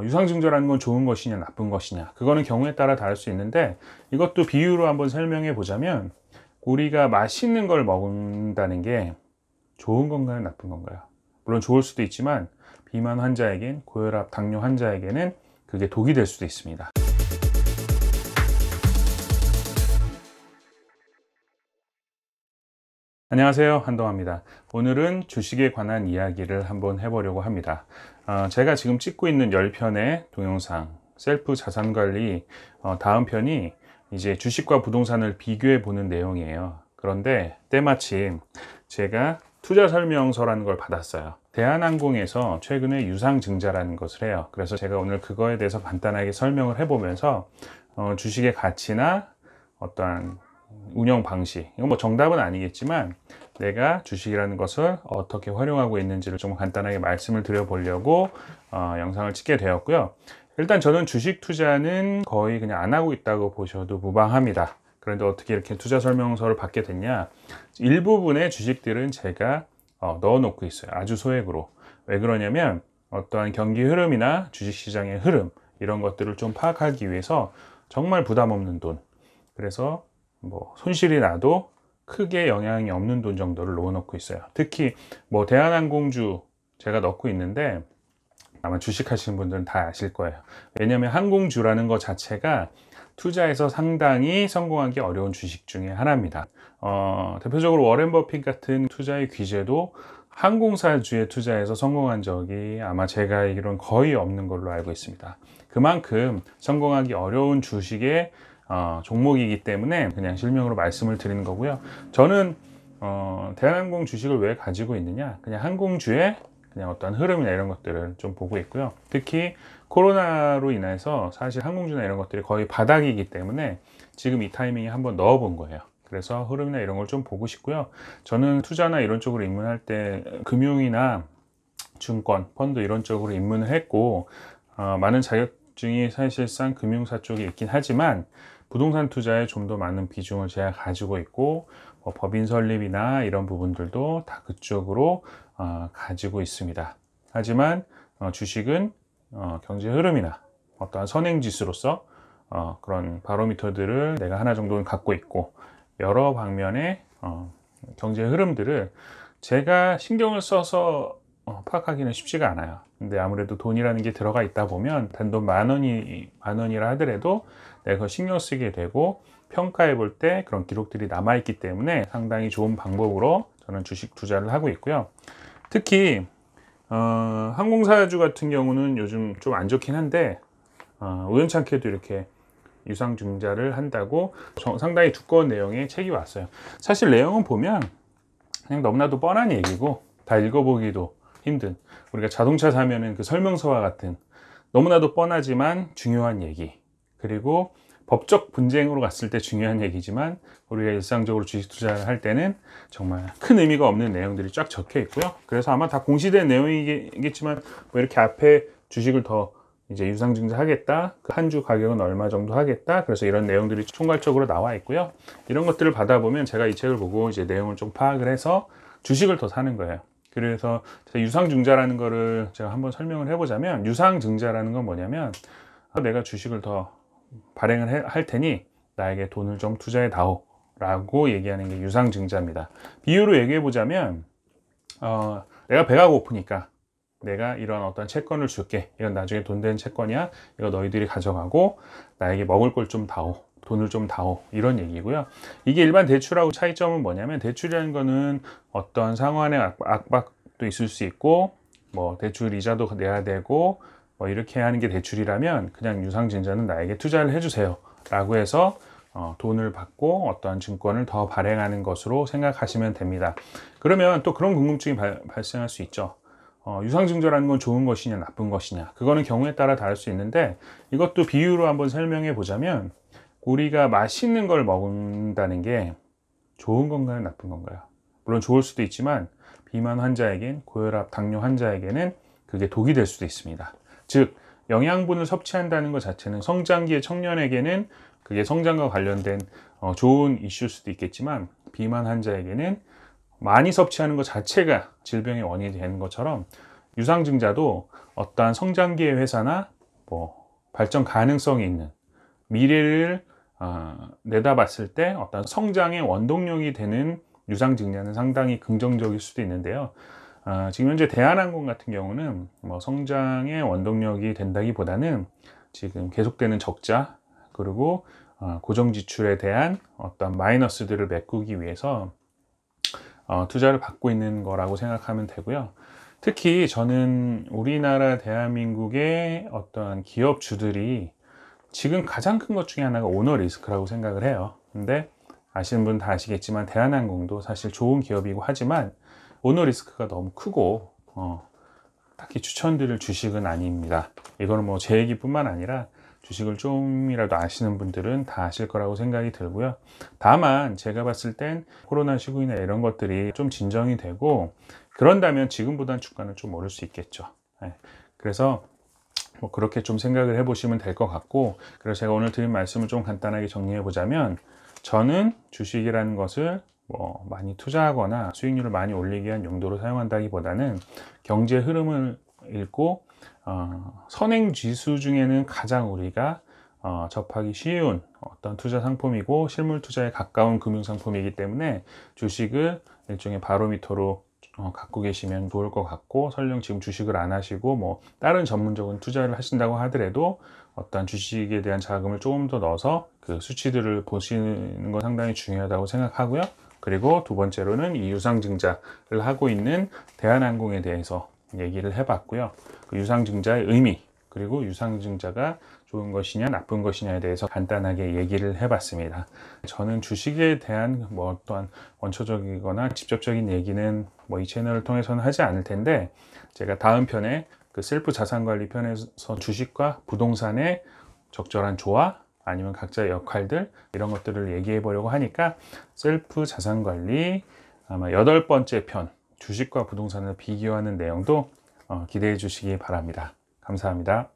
유상증자라는 건 좋은 것이냐 나쁜 것이냐, 그거는 경우에 따라 다를 수 있는데, 이것도 비유로 한번 설명해 보자면, 우리가 맛있는 걸 먹는다는 게 좋은 건가요 나쁜 건가요? 물론 좋을 수도 있지만 비만 환자에겐, 고혈압 당뇨 환자에게는 그게 독이 될 수도 있습니다. 안녕하세요, 한동화입니다. 오늘은 주식에 관한 이야기를 한번 해보려고 합니다. 제가 지금 찍고 있는 10편의 동영상 셀프 자산관리 다음 편이 이제 주식과 부동산을 비교해 보는 내용이에요. 그런데 때마침 제가 투자 설명서라는 걸 받았어요. 대한항공에서 최근에 유상증자라는 것을 해요. 그래서 제가 오늘 그거에 대해서 간단하게 설명을 해보면서 주식의 가치나 어떠한 운영 방식, 이건 뭐 정답은 아니겠지만 내가 주식이라는 것을 어떻게 활용하고 있는지를 좀 간단하게 말씀을 드려보려고 영상을 찍게 되었고요. 일단 저는 주식 투자는 거의 그냥 안 하고 있다고 보셔도 무방합니다. 그런데 어떻게 이렇게 투자 설명서를 받게 됐냐, 일부분의 주식들은 제가 넣어 놓고 있어요. 아주 소액으로. 왜 그러냐면 어떠한 경기 흐름이나 주식시장의 흐름, 이런 것들을 좀 파악하기 위해서 정말 부담 없는 돈, 그래서 뭐 손실이 나도 크게 영향이 없는 돈 정도를 넣어 놓고 있어요. 특히 뭐 대한항공주 제가 넣고 있는데, 아마 주식 하시는 분들은 다 아실 거예요. 왜냐하면 항공주라는 것 자체가 투자에서 상당히 성공하기 어려운 주식 중에 하나입니다. 대표적으로 워렌 버핏 같은 투자의 귀재도 항공사주에 투자해서 성공한 적이 아마 제가 알기로는 거의 없는 걸로 알고 있습니다. 그만큼 성공하기 어려운 주식의 종목이기 때문에 그냥 실명으로 말씀을 드리는 거고요. 저는 대한항공 주식을 왜 가지고 있느냐, 그냥 항공주의 그냥 어떤 흐름이나 이런 것들을 좀 보고 있고요. 특히 코로나로 인해서 사실 항공주나 이런 것들이 거의 바닥이기 때문에 지금 이 타이밍에 한번 넣어 본 거예요. 그래서 흐름이나 이런 걸 좀 보고 싶고요. 저는 투자나 이런 쪽으로 입문할 때 금융이나 증권, 펀드 이런 쪽으로 입문을 했고, 많은 자격증이 사실상 금융사 쪽에 있긴 하지만 부동산 투자에 좀 더 많은 비중을 제가 가지고 있고, 법인 설립이나 이런 부분들도 다 그쪽으로 가지고 있습니다. 하지만 주식은 경제 흐름이나 어떠한 선행지수로서 그런 바로미터들을 내가 하나 정도는 갖고 있고, 여러 방면의 경제 흐름들을 제가 신경을 써서 파악하기는 쉽지가 않아요. 근데 아무래도 돈이라는 게 들어가 있다 보면 단돈 만 원이라 하더라도 내가 신경 쓰게 되고, 평가해 볼 때 그런 기록들이 남아 있기 때문에 상당히 좋은 방법으로 저는 주식 투자를 하고 있고요. 특히 항공사주 같은 경우는 요즘 좀 안 좋긴 한데, 우연찮게도 이렇게 유상증자를 한다고 상당히 두꺼운 내용의 책이 왔어요. 사실 내용은 보면 그냥 너무나도 뻔한 얘기고 다 읽어보기도 힘든, 우리가 자동차 사면은 그 설명서와 같은 너무나도 뻔하지만 중요한 얘기, 그리고 법적 분쟁으로 갔을 때 중요한 얘기지만 우리가 일상적으로 주식 투자를 할 때는 정말 큰 의미가 없는 내용들이 쫙 적혀 있고요. 그래서 아마 다 공시된 내용이겠지만 뭐 이렇게 앞에 주식을 더 이제 유상증자 하겠다, 그 한 주 가격은 얼마 정도 하겠다, 그래서 이런 내용들이 총괄적으로 나와 있고요. 이런 것들을 받아보면 제가 이 책을 보고 이제 내용을 좀 파악을 해서 주식을 더 사는 거예요. 그래서 유상증자라는 거를 제가 한번 설명을 해보자면, 유상증자라는 건 뭐냐면 내가 주식을 더 발행을 할 테니 나에게 돈을 좀 투자해 다오 라고 얘기하는 게 유상증자입니다. 비유로 얘기해 보자면 내가 배가 고프니까 내가 이런 어떤 채권을 줄게, 이건 나중에 돈 되는 채권이야, 이거 너희들이 가져가고 나에게 먹을 걸 좀 다오, 돈을 좀 다오, 이런 얘기고요. 이게 일반 대출하고 차이점은 뭐냐면, 대출이라는 거는 어떤 상환의 압박도 있을 수 있고, 뭐 대출 이자도 내야 되고, 뭐 이렇게 하는 게 대출이라면, 그냥 유상증자는 나에게 투자를 해주세요 라고 해서 돈을 받고 어떠한 증권을 더 발행하는 것으로 생각하시면 됩니다. 그러면 또 그런 궁금증이 발생할 수 있죠. 유상증자라는 건 좋은 것이냐 나쁜 것이냐, 그거는 경우에 따라 다를 수 있는데, 이것도 비유로 한번 설명해 보자면, 우리가 맛있는 걸 먹는다는 게 좋은 건가요 나쁜 건가요? 물론 좋을 수도 있지만 비만 환자에겐, 고혈압 당뇨 환자에게는 그게 독이 될 수도 있습니다. 즉 영양분을 섭취한다는 것 자체는 성장기의 청년에게는 그게 성장과 관련된 좋은 이슈일 수도 있겠지만, 비만 환자에게는 많이 섭취하는 것 자체가 질병의 원인이 되는 것처럼, 유상증자도 어떠한 성장기의 회사나 뭐 발전 가능성이 있는 미래를 내다봤을 때 어떤 성장의 원동력이 되는 유상증자는 상당히 긍정적일 수도 있는데요. 지금 현재 대한항공 같은 경우는 뭐 성장의 원동력이 된다기보다는 지금 계속되는 적자, 그리고 고정 지출에 대한 어떤 마이너스들을 메꾸기 위해서 투자를 받고 있는 거라고 생각하면 되고요. 특히 저는 우리나라 대한민국의 어떤 기업주들이 지금 가장 큰 것 중에 하나가 오너 리스크라고 생각을 해요. 근데 아시는 분 다 아시겠지만 대한항공도 사실 좋은 기업이고 하지만 오너 리스크가 너무 크고 딱히 추천드릴 주식은 아닙니다. 이거는 뭐 제 얘기뿐만 아니라 주식을 좀이라도 아시는 분들은 다 아실 거라고 생각이 들고요. 다만 제가 봤을 땐 코로나 시국이나 이런 것들이 좀 진정이 되고 그런다면 지금보다는 주가는 좀 오를 수 있겠죠. 그래서 뭐 그렇게 좀 생각을 해보시면 될 것 같고, 그래서 제가 오늘 드린 말씀을 좀 간단하게 정리해 보자면, 저는 주식이라는 것을 뭐 많이 투자하거나 수익률을 많이 올리기 위한 용도로 사용한다기보다는 경제 흐름을 읽고 선행 지수 중에는 가장 우리가 접하기 쉬운 어떤 투자 상품이고 실물 투자에 가까운 금융 상품이기 때문에 주식을 일종의 바로미터로 갖고 계시면 좋을 것 같고, 설령 지금 주식을 안 하시고 뭐 다른 전문적인 투자를 하신다고 하더라도 어떤 주식에 대한 자금을 조금 더 넣어서 그 수치들을 보시는 건 상당히 중요하다고 생각하고요. 그리고 두 번째로는 이 유상증자를 하고 있는 대한항공에 대해서 얘기를 해봤고요. 그 유상증자의 의미, 그리고 유상증자가 좋은 것이냐 나쁜 것이냐에 대해서 간단하게 얘기를 해봤습니다. 저는 주식에 대한 뭐 또한 원초적이거나 직접적인 얘기는 뭐 이 채널을 통해서는 하지 않을 텐데, 제가 다음 편에 그 셀프 자산관리 편에서 주식과 부동산의 적절한 조화, 아니면 각자의 역할들, 이런 것들을 얘기해 보려고 하니까 셀프 자산관리 아마 8번째 편 주식과 부동산을 비교하는 내용도 기대해 주시기 바랍니다. 감사합니다.